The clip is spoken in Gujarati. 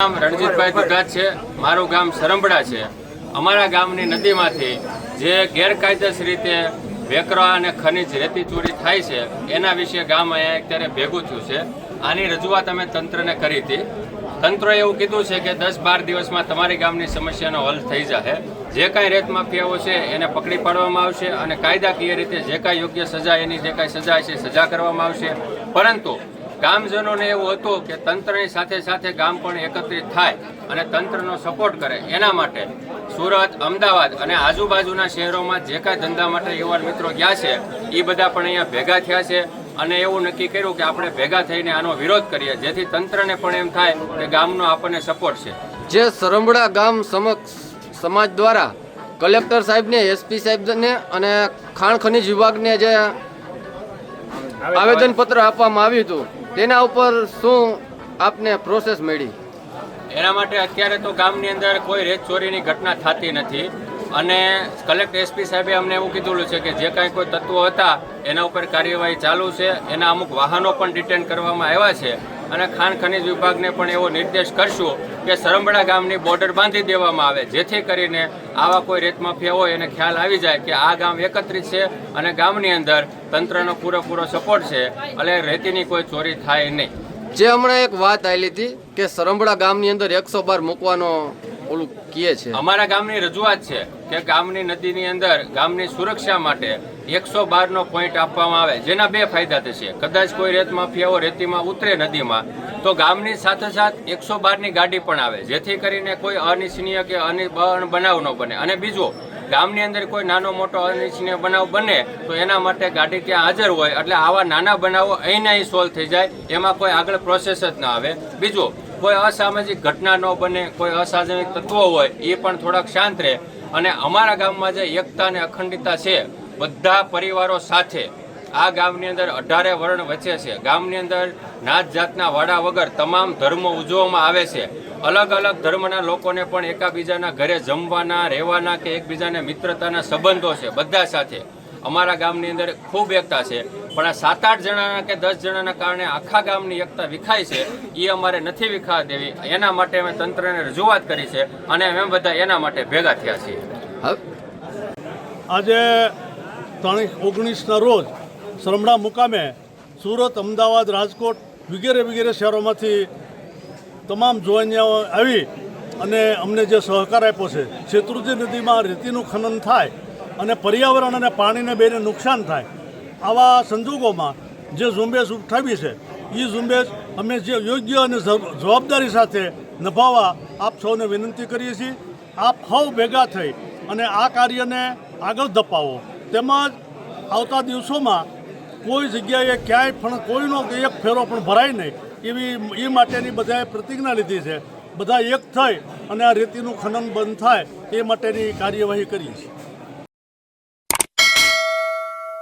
નામ રણજીતભાઈ દુધાત છે। મારું ગામ સરંબડા છે। અમારા ગામની નદીમાંથી જે ગેરકાયદેસર રીતે વેકરા અને ખનિજ રેતી ચોરી થાય છે એના વિશે ગામ અહીંયા અત્યારે ભેગું થયું છે। આની રજૂઆત અમે તંત્રને કરી હતી। તંત્રએ એવું કીધું છે કે 10-12 દિવસમાં તમારી ગામની સમસ્યાનો હલ થઈ જશે। જે કાંઈ રેત માફિયાઓ છે એને પકડી પાડવામાં આવશે અને કાયદાકીય રીતે જે કાંઈ યોગ્ય સજા એની જે કાંઈ સજા છે સજા કરવામાં આવશે। પરંતુ ગામજનોને એવું હતું કે તંત્રની સાથે સાથે ગામ પણ એકત્રિત થાય અને તંત્રનો સપોર્ટ કરે। એના માટે સુરત, અમદાવાદ અને આજુબાજુના શહેરોમાં જે કાંઈ ધંધા માટે યુવાન મિત્રો ગયા છે એ બધા પણ અહીંયા ભેગા થયા છે અને એવું નક્કી કર્યું કે આપણે ભેગા થઈને આનો વિરોધ કરીએ, જેથી તંત્રને પણ એમ થાય કે ગામનો આપણને સપોર્ટ છે। જે સરંબડા ગામ સમાજ દ્વારા કલેક્ટર સાહેબને, એસપી સાહેબને અને ખાણ ખનિજ વિભાગને જે આવેદનપત્ર આપવામાં આવ્યું હતું તેના ઉપર શું આપને પ્રોસેસ મળી? એના માટે અત્યારે તો ગામની અંદર કોઈ રેત ચોરીની ઘટના થતી નથી અને કલેક્ટર એસપી સાહેબે અમને એવું કીધું છે કે જે કાંઈ કોઈ તત્વો હતા એના ઉપર કાર્યવાહી ચાલુ છે। એના અમુક વાહનો પણ ડિટેન કરવામાં આવ્યા છે અને ખાણ ખનિજ વિભાગને પણ એવો નિર્દેશ કરશું કે સરંબડા ગામની બોર્ડર બાંધી દેવામાં આવે, જેથી કરીને આવા કોઈ રેત માફિયા હોય એને ખ્યાલ આવી જાય કે આ ગામ એકત્રિત છે અને ગામની અંદર તંત્રનો પૂરેપૂરો સપોર્ટ છે એટલે રેતીની કોઈ ચોરી થાય નહીં। જે હમણાં એક વાત આવેલી હતી કે સરંબડા ગામની અંદર 112 મૂકવાનો ઓલું કહે છે, અમારા ગામની રજૂઆત છે કે ગામની નદીની અંદર ગામની સુરક્ષા માટે 112નો પોઈન્ટ આપવામાં આવે, જેના બે ફાયદા થશે। કદાચ કોઈ રેત માફિયાઓ રેતીમાં ઉતરે નદીમાં તો ગામની સાથે સાથે 112ની ગાડી પણ આવે, જેથી કરીને કોઈ અનિચ્છનીય કે બનાવ ન બને। અને બીજું, ગામની અંદર કોઈ નાનો મોટો અનિચ્છનીય બનાવ બને તો એના માટે ગાડી ત્યાં હાજર હોય એટલે આવા નાના બનાવો અહીંને અહીં સોલ્વ થઈ જાય, એમાં કોઈ આગળ પ્રોસેસ જ ના આવે। બીજું, કોઈ અસામાજિક ઘટના ન બને, કોઈ અસામાજિક તત્વો હોય એ પણ થોડાક શાંત રહે અને અમારા ગામમાં જે એકતા અને અખંડિતતા છે, બધા પરિવારો સાથે આ ગામની અંદર 18 વર્ણ વચ્ચે છે। ગામની અંદર નાત જાતના વાડા વગર તમામ ધર્મો ઉજવવામાં આવે છે। અલગ અલગ ધર્મના લોકોને પણ એકાબીજાના ઘરે જમવાના, રહેવાના કે એકબીજાને મિત્રતાના સંબંધો છે બધા સાથે। અમારા ગામની અંદર ખૂબ એકતા છે, પણ આ 7-8 જણાના કે 10 જણાના કારણે આખા ગામની એકતા વિખાય છે, એ અમારે નથી વિખાવા દેવી। એના માટે અમે તંત્રને રજૂઆત કરી છે અને અમે બધા એના માટે ભેગા થયા છીએ। આજે તારીખ 19ના રોજ સરંબડા મુકામે સુરત, અમદાવાદ, રાજકોટ વગેરે શહેરોમાંથી તમામ જોઈન્યાઓ આવી અને અમને જે સહકાર આપ્યો છે, શેત્રુંજી નદીમાં રેતીનું ખનન થાય અને પર્યાવરણ અને પાણીને બેને નુકસાન થાય, આવા સંજોગોમાં જે ઝુંબેશ ઉઠાવી છે એ ઝુંબેશ અમે જે યોગ્ય અને જવાબદારી સાથે નિભાવવા આપ સૌને વિનંતી કરીએ છીએ। આપ સૌ ભેગા થઈ અને આ કાર્યને આગળ ધપાવો, તેમજ આવતા દિવસોમાં કોઈ જગ્યાએ ક્યાંય પણ કોઈનો એક ફેરો પણ ભરાય નહીં એવી એ માટેની બધાએ પ્રતિજ્ઞા લીધી છે। બધા એક થઈ અને આ રેતીનું ખનન બંધ થાય એ માટેની કાર્યવાહી કરી છે।